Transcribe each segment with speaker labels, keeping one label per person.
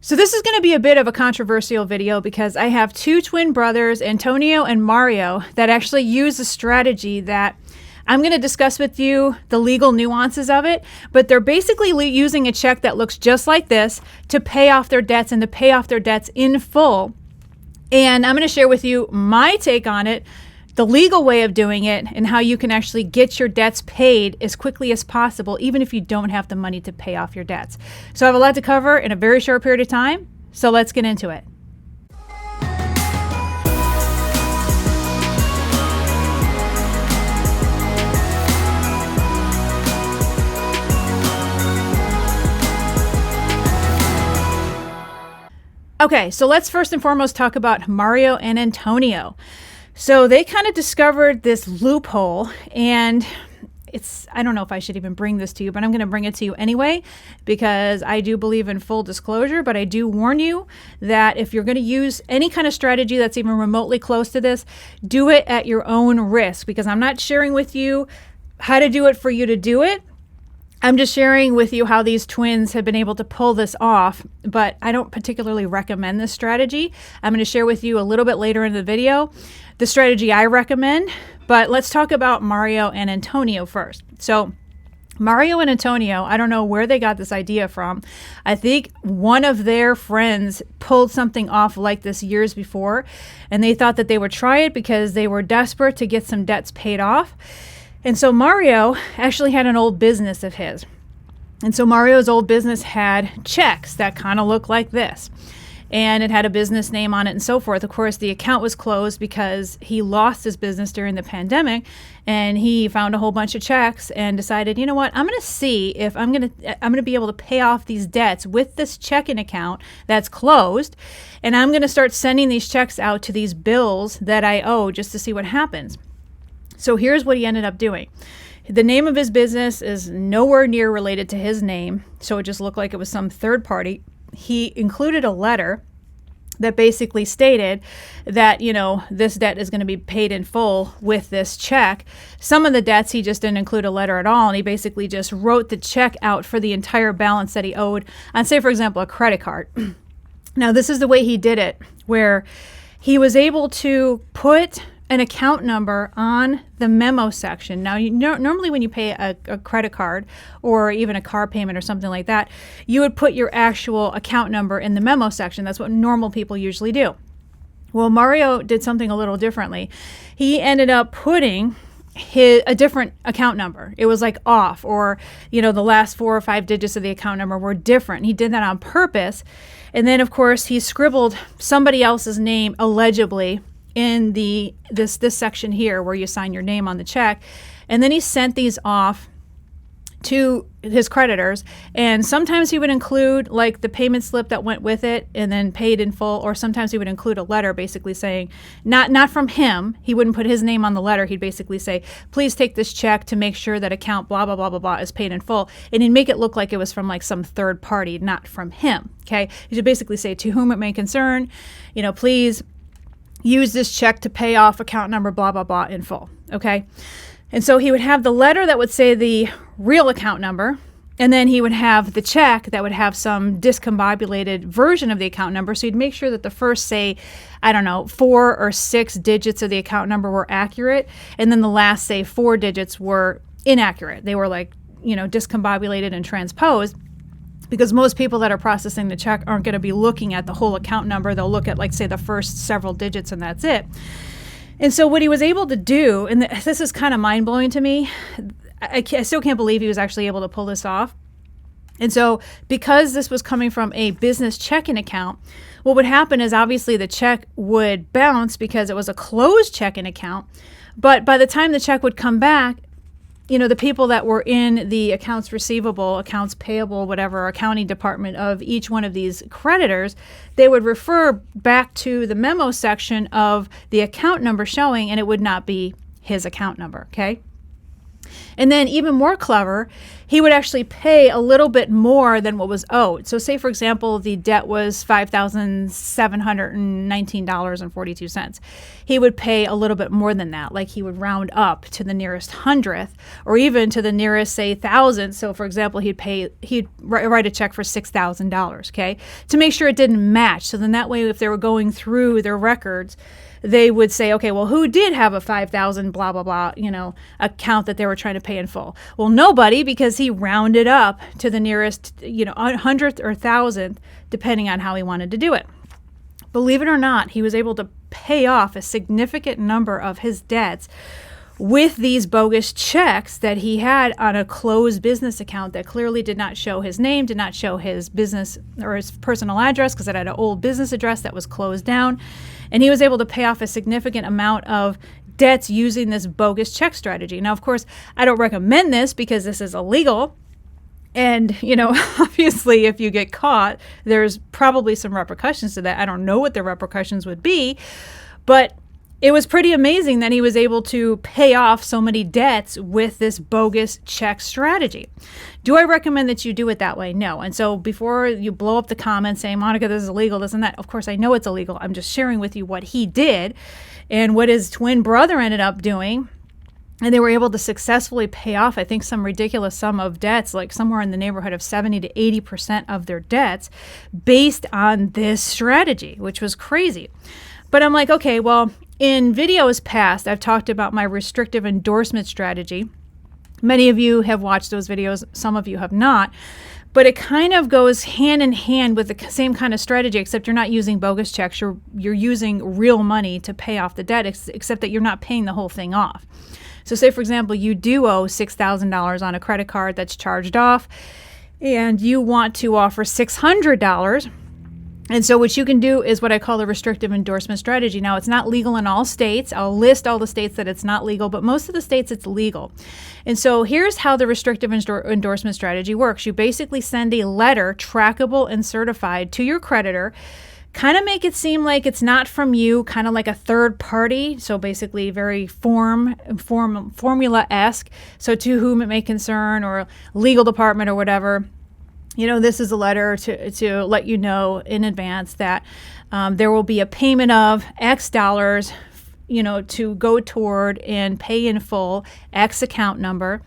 Speaker 1: So this is going to be a bit of a controversial video because I have two twin brothers, Antonio and Mario, that actually use a strategy that I'm going to discuss with you the legal nuances of it, but they're basically using a check that looks just like this to pay off their debts and to pay off their debts in full. And I'm going to share with you my take on it, the legal way of doing it, and how you can actually get your debts paid as quickly as possible, even if you don't have the money to pay off your debts. So I have a lot to cover in a very short period of time, so let's get into it. Okay, so let's first and foremost talk about Mario and Antonio. So they kind of discovered this loophole, and I don't know if I should even bring this to you, but I'm going to bring it to you anyway, because I do believe in full disclosure, but I do warn you that if you're going to use any kind of strategy that's even remotely close to this, do it at your own risk, because I'm not sharing with you how to do it for you to do it. I'm just sharing with you how these twins have been able to pull this off, but I don't particularly recommend this strategy. I'm going to share with you a little bit later in the video the strategy I recommend, but let's talk about Mario and Antonio first. So Mario and Antonio, I don't know where they got this idea from. I think one of their friends pulled something off like this years before, and they thought that they would try it because they were desperate to get some debts paid off. And so Mario actually had an old business of his. And so Mario's old business had checks that kind of looked like this. And it had a business name on it and so forth. Of course, the account was closed because he lost his business during the pandemic, and he found a whole bunch of checks and decided, you know what, I'm going to see if I'm going to be able to pay off these debts with this checking account that's closed, and I'm going to start sending these checks out to these bills that I owe just to see what happens. So here's what he ended up doing. The name of his business is nowhere near related to his name, so it just looked like it was some third party. He included a letter that basically stated that, you know, this debt is going to be paid in full with this check. Some of the debts he just didn't include a letter at all, and he basically just wrote the check out for the entire balance that he owed on, say, for example, a credit card. Now, this is the way he did it, where he was able to put an account number on the memo section. Now, normally when you pay a credit card or even a car payment or something like that, you would put your actual account number in the memo section. That's what normal people usually do. Well, Mario did something a little differently. He ended up putting a different account number. It was like off, or, you know, the last 4 or 5 digits of the account number were different. He did that on purpose. And then, of course, he scribbled somebody else's name illegibly in this section here where you sign your name on the check. And then he sent these off to his creditors, and sometimes he would include like the payment slip that went with it and then paid in full, or sometimes he would include a letter basically saying, not from him, he wouldn't put his name on the letter, he'd basically say, please take this check to make sure that account blah blah blah blah blah is paid in full, and he'd make it look like it was from like some third party, not from him. Okay, he should basically say, to whom it may concern, you know, please use this check to pay off account number blah blah blah in full. Okay, and so he would have the letter that would say the real account number, and then he would have the check that would have some discombobulated version of the account number. So he'd make sure that the first, say, I don't know, 4 or 6 digits of the account number were accurate, and then the last, say, 4 digits were inaccurate. They were like, you know, discombobulated and transposed, because most people that are processing the check aren't going to be looking at the whole account number. They'll look at, like, say, the first several digits, and that's it. And so what he was able to do, and this is kind of mind-blowing to me, I still can't believe he was actually able to pull this off. And so because this was coming from a business checking account, what would happen is obviously the check would bounce because it was a closed checking account. But by the time the check would come back, you know, the people that were in the accounts receivable, accounts payable, whatever, accounting department of each one of these creditors, they would refer back to the memo section of the account number showing, and it would not be his account number, okay? And then even more clever, he would actually pay a little bit more than what was owed. So say, for example, the debt was $5,719.42. He would pay a little bit more than that, like he would round up to the nearest hundredth or even to the nearest, say, thousandth. So, for example, he'd write a check for $6,000, okay, to make sure it didn't match. So then that way, if they were going through their records, they would say, okay, well, who did have a 5,000 blah, blah, blah, account that they were trying to pay in full? Well, nobody, because he rounded up to the nearest, hundredth or thousandth, depending on how he wanted to do it. Believe it or not, he was able to pay off a significant number of his debts with these bogus checks that he had on a closed business account that clearly did not show his name, did not show his business or his personal address, because it had an old business address that was closed down. And he was able to pay off a significant amount of debts using this bogus check strategy. Now, of course, I don't recommend this because this is illegal. And, obviously, if you get caught, there's probably some repercussions to that. I don't know what the repercussions would be, but it was pretty amazing that he was able to pay off so many debts with this bogus check strategy. Do I recommend that you do it that way? No. And so before you blow up the comments saying, Monica, this is illegal, this and that, of course, I know it's illegal. I'm just sharing with you what he did and what his twin brother ended up doing. And they were able to successfully pay off, I think, some ridiculous sum of debts, like somewhere in the neighborhood of 70 to 80% of their debts based on this strategy, which was crazy. But I'm like, okay, well, in videos past, I've talked about my restrictive endorsement strategy. Many of you have watched those videos. Some of you have not. But it kind of goes hand in hand with the same kind of strategy, except you're not using bogus checks. You're using real money to pay off the debt, except that you're not paying the whole thing off. So say, for example, you do owe $6,000 on a credit card that's charged off, and you want to offer $600. And so what you can do is what I call the restrictive endorsement strategy. Now, it's not legal in all states. I'll list all the states that it's not legal, but most of the states it's legal. And so here's how the restrictive endorsement strategy works. You basically send a letter, trackable and certified, to your creditor, kind of make it seem like it's not from you, kind of like a third party. So basically very formula-esque. So to whom it may concern, or legal department or whatever. This is a letter to let you know in advance that there will be a payment of X dollars, to go toward and pay in full X account number.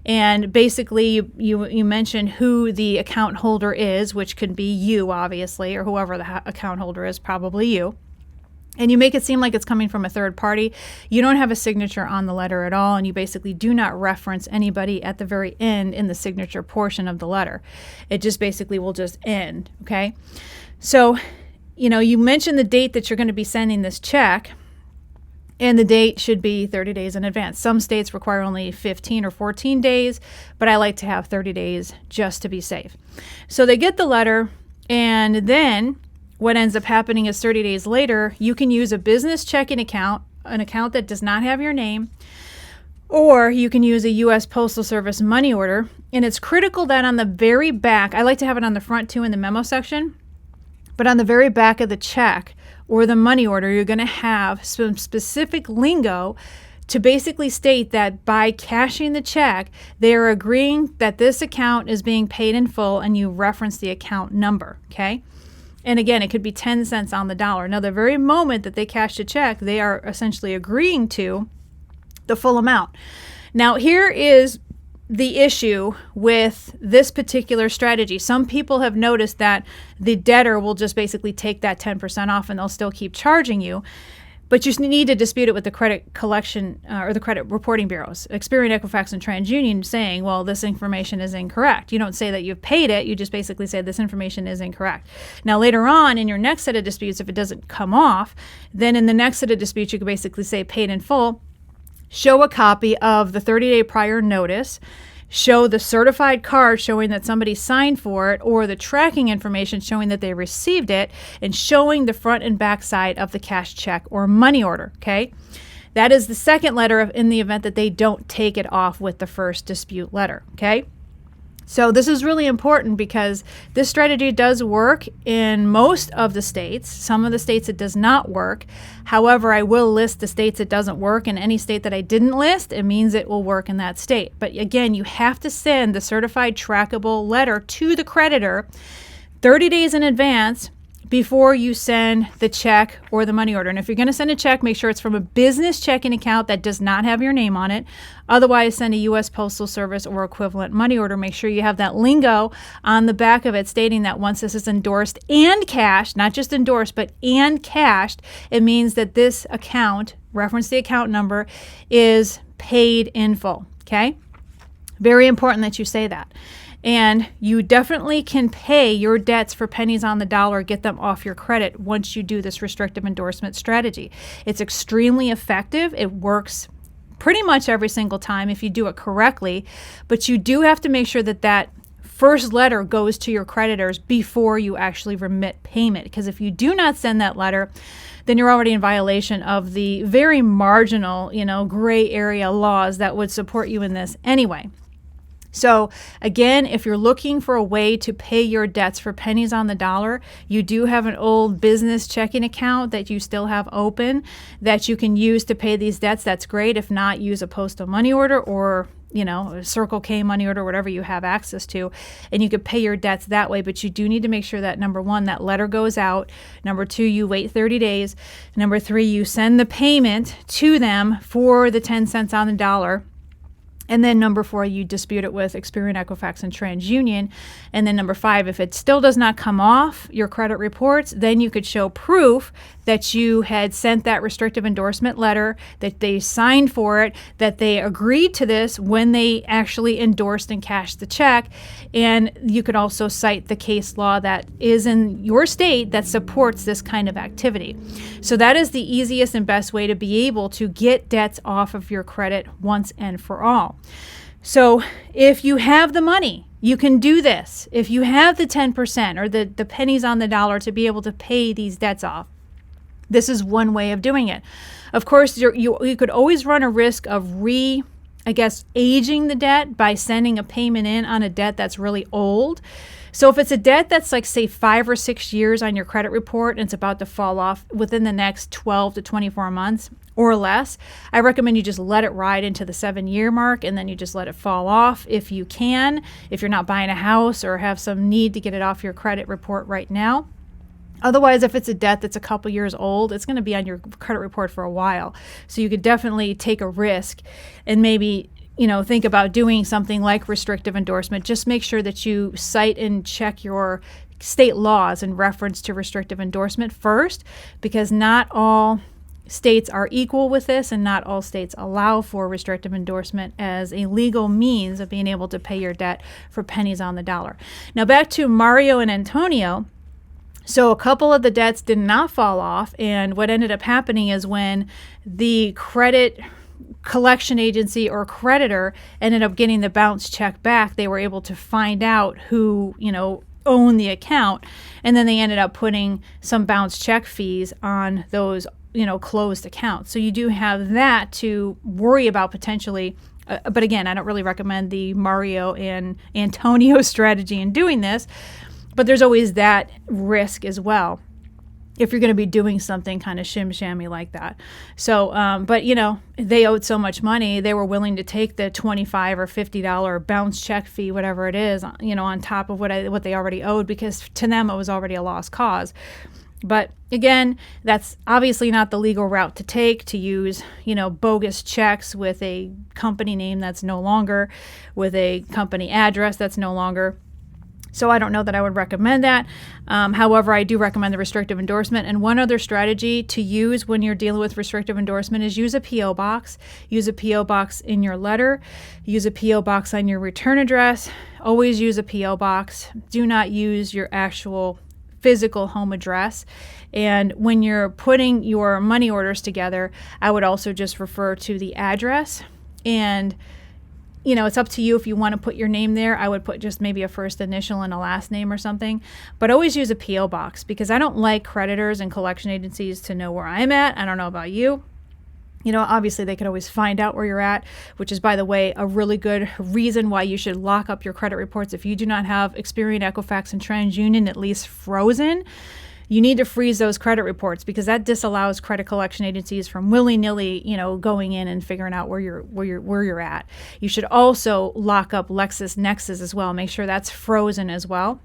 Speaker 1: And basically, you mention who the account holder is, which could be you, obviously, or whoever the account holder is, probably you. And you make it seem like it's coming from a third party. You don't have a signature on the letter at all, and you basically do not reference anybody at the very end in the signature portion of the letter. It just basically will just end, okay? So, you mention the date that you're going to be sending this check, and the date should be 30 days in advance. Some states require only 15 or 14 days, but I like to have 30 days just to be safe. So they get the letter, and then what ends up happening is 30 days later, you can use a business checking account, an account that does not have your name, or you can use a U.S. Postal Service money order. And it's critical that on the very back, I like to have it on the front too in the memo section, but on the very back of the check or the money order, you're going to have some specific lingo to basically state that by cashing the check, they are agreeing that this account is being paid in full, and you reference the account number, okay? And again, it could be 10 cents on the dollar. Now, the very moment that they cash the check, they are essentially agreeing to the full amount. Now, here is the issue with this particular strategy. Some people have noticed that the debtor will just basically take that 10% off and they'll still keep charging you. But you need to dispute it with the credit collection or the credit reporting bureaus, Experian, Equifax, and TransUnion, saying, well, this information is incorrect. You don't say that you've paid it. You just basically say this information is incorrect. Now, later on in your next set of disputes, if it doesn't come off, then in the next set of disputes, you can basically say paid in full, show a copy of the 30-day prior notice, show the certified card showing that somebody signed for it, or the tracking information showing that they received it, and showing the front and back side of the cash check or money order, okay? That is the second letter in the event that they don't take it off with the first dispute letter, okay? So this is really important because this strategy does work in most of the states. Some of the states it does not work. However, I will list the states it doesn't work, and any state that I didn't list, it means it will work in that state. But again, you have to send the certified trackable letter to the creditor 30 days in advance before you send the check or the money order. And if you're going to send a check, make sure it's from a business checking account that does not have your name on it. Otherwise, send a U.S. Postal Service or equivalent money order. Make sure you have that lingo on the back of it stating that once this is endorsed and cashed, not just endorsed, but and cashed, it means that this account, reference the account number, is paid in full. Okay? Very important that you say that. And you definitely can pay your debts for pennies on the dollar, get them off your credit once you do this restrictive endorsement strategy. It's extremely effective. It works pretty much every single time if you do it correctly, but you do have to make sure that that first letter goes to your creditors before you actually remit payment, because if you do not send that letter, then you're already in violation of the very marginal, gray area laws that would support you in this anyway. So again, if you're looking for a way to pay your debts for pennies on the dollar, you do have an old business checking account that you still have open that you can use to pay these debts. That's great. If not, use a postal money order or a Circle K money order, whatever you have access to, and you could pay your debts that way. But you do need to make sure that, number one, that letter goes out. Number two, you wait 30 days. Number three, you send the payment to them for the 10 cents on the dollar. And then number four, you dispute it with Experian, Equifax, and TransUnion. And then number five, if it still does not come off your credit reports, then you could show proof that you had sent that restrictive endorsement letter, that they signed for it, that they agreed to this when they actually endorsed and cashed the check. And you could also cite the case law that is in your state that supports this kind of activity. So that is the easiest and best way to be able to get debts off of your credit once and for all. So if you have the money, you can do this. If you have the 10% or the pennies on the dollar to be able to pay these debts off, this is one way of doing it. Of course, you could always run a risk of aging the debt by sending a payment in on a debt that's really old. So if it's a debt that's like, say, 5 or 6 years on your credit report and it's about to fall off within the next 12 to 24 months or less, I recommend you just let it ride into the 7-year mark and then you just let it fall off if you can, if you're not buying a house or have some need to get it off your credit report right now. Otherwise, if it's a debt that's a couple years old, it's going to be on your credit report for a while. So you could definitely take a risk and maybe think about doing something like restrictive endorsement. Just make sure that you cite and check your state laws in reference to restrictive endorsement first, because not all states are equal with this and not all states allow for restrictive endorsement as a legal means of being able to pay your debt for pennies on the dollar. Now back to Mario and Antonio. So a couple of the debts did not fall off, and what ended up happening is when the credit collection agency or creditor ended up getting the bounce check back, they were able to find out who, owned the account, and then they ended up putting some bounce check fees on those, closed accounts. So you do have that to worry about potentially. But again, I don't really recommend the Mario and Antonio strategy in doing this. But there's always that risk as well if you're going to be doing something kind of shim-shammy like that. So, but they owed so much money, they were willing to take the $25 or $50 bounce check fee, whatever it is, on top of what they already owed, because to them it was already a lost cause. But again, that's obviously not the legal route to take, to use, bogus checks with a company name that's no longer, with a company address that's no longer. So I don't know that I would recommend that. However, I do recommend the restrictive endorsement. And one other strategy to use when you're dealing with restrictive endorsement is use a P.O. box. Use a P.O. box in your letter. Use a P.O. box on your return address. Always use a P.O. box. Do not use your actual physical home address. And when you're putting your money orders together, I would also just refer to the address. And it's up to you if you want to put your name there. I would put just maybe a first initial and a last name or something. But always use a P.O. box, because I don't like creditors and collection agencies to know where I'm at. I don't know about you. Obviously they could always find out where you're at, which is, by the way, a really good reason why you should lock up your credit reports. If you do not have Experian, Equifax, and TransUnion at least frozen, you need to freeze those credit reports, because that disallows credit collection agencies from willy-nilly, going in and figuring out where you're at. You should also lock up LexisNexis as well. Make sure that's frozen as well,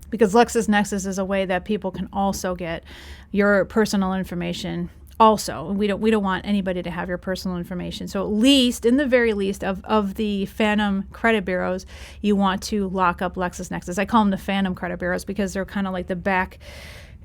Speaker 1: because LexisNexis is a way that people can also get your personal information. Also, we don't want anybody to have your personal information. So at least, in the very least, of the phantom credit bureaus, you want to lock up LexisNexis. I call them the phantom credit bureaus because they're kind of like the back,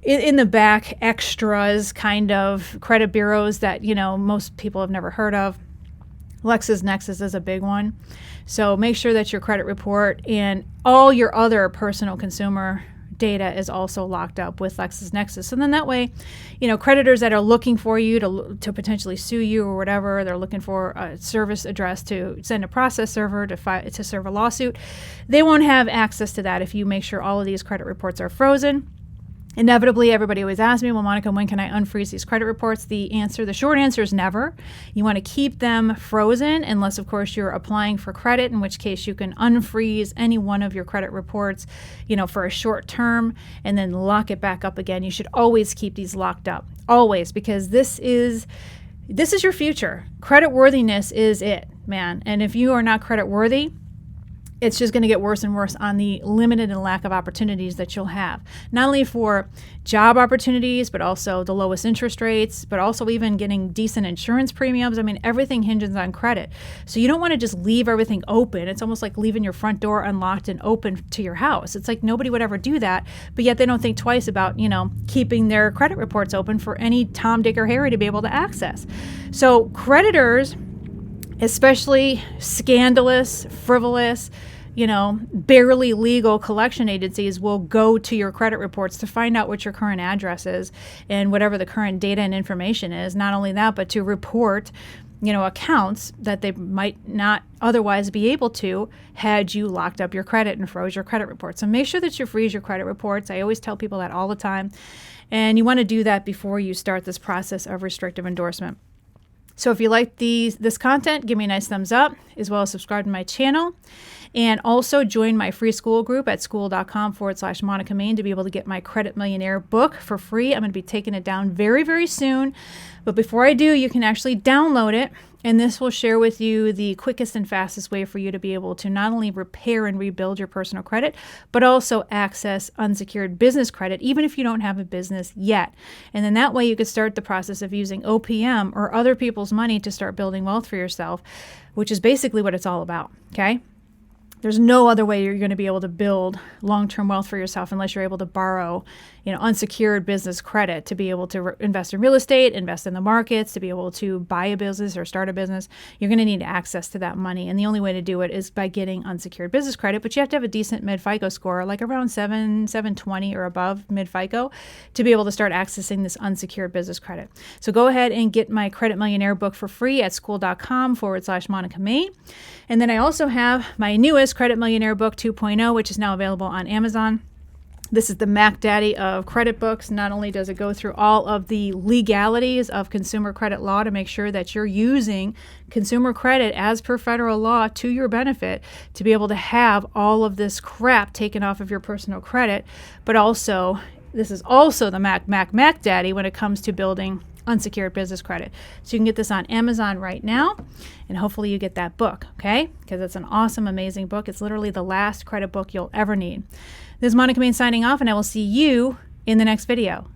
Speaker 1: in the back extras kind of credit bureaus that, most people have never heard of. LexisNexis is a big one. So make sure that your credit report and all your other personal consumer data is also locked up with LexisNexis. And then that way, creditors that are looking for you to potentially sue you or whatever, they're looking for a service address to send a process server to serve a lawsuit, they won't have access to that if you make sure all of these credit reports are frozen. Inevitably, everybody always asks me, well, Monica, when can I unfreeze these credit reports? The short answer is never. You want to keep them frozen unless, of course, you're applying for credit, in which case you can unfreeze any one of your credit reports, for a short term and then lock it back up again. You should always keep these locked up, always, because this is your future. Credit worthiness is it, man. And if you are not credit worthy, it's just going to get worse and worse on the limited and lack of opportunities that you'll have, not only for job opportunities, but also the lowest interest rates, but also even getting decent insurance premiums. I mean, everything hinges on credit. So you don't want to just leave everything open. It's almost like leaving your front door unlocked and open to your house. It's like nobody would ever do that, but yet they don't think twice about, keeping their credit reports open for any Tom, Dick, or Harry to be able to access. So creditors, especially scandalous, frivolous, barely legal collection agencies, will go to your credit reports to find out what your current address is and whatever the current data and information is. Not only that, but to report, accounts that they might not otherwise be able to had you locked up your credit and froze your credit reports. So make sure that you freeze your credit reports. I always tell people that all the time. And you want to do that before you start this process of restrictive endorsement. So if you like this content, give me a nice thumbs up, as well as subscribe to my channel. And also join my free school group at school.com/Monica Main to be able to get my Credit Millionaire book for free. I'm going to be taking it down very, very soon. But before I do, you can actually download it. And this will share with you the quickest and fastest way for you to be able to not only repair and rebuild your personal credit, but also access unsecured business credit, even if you don't have a business yet. And then that way you could start the process of using OPM or other people's money to start building wealth for yourself, which is basically what it's all about, okay? There's no other way you're going to be able to build long-term wealth for yourself unless you're able to borrow, unsecured business credit to be able to invest in real estate, invest in the markets, to be able to buy a business or start a business. You're going to need access to that money. And the only way to do it is by getting unsecured business credit. But you have to have a decent mid-FICO score, like around 720 or above mid-FICO, to be able to start accessing this unsecured business credit. So go ahead and get my Credit Millionaire book for free at school.com/Monica Main. And then I also have my newest Credit Millionaire book 2.0, which is now available on Amazon. This is the Mac Daddy of credit books. Not only does it go through all of the legalities of consumer credit law to make sure that you're using consumer credit as per federal law to your benefit to be able to have all of this crap taken off of your personal credit, but also this is also the Mac Daddy when it comes to building unsecured business credit. So you can get this on Amazon right now, and hopefully you get that book, okay? Because it's an awesome, amazing book. It's literally the last credit book you'll ever need. This is Monica Main signing off, and I will see you in the next video.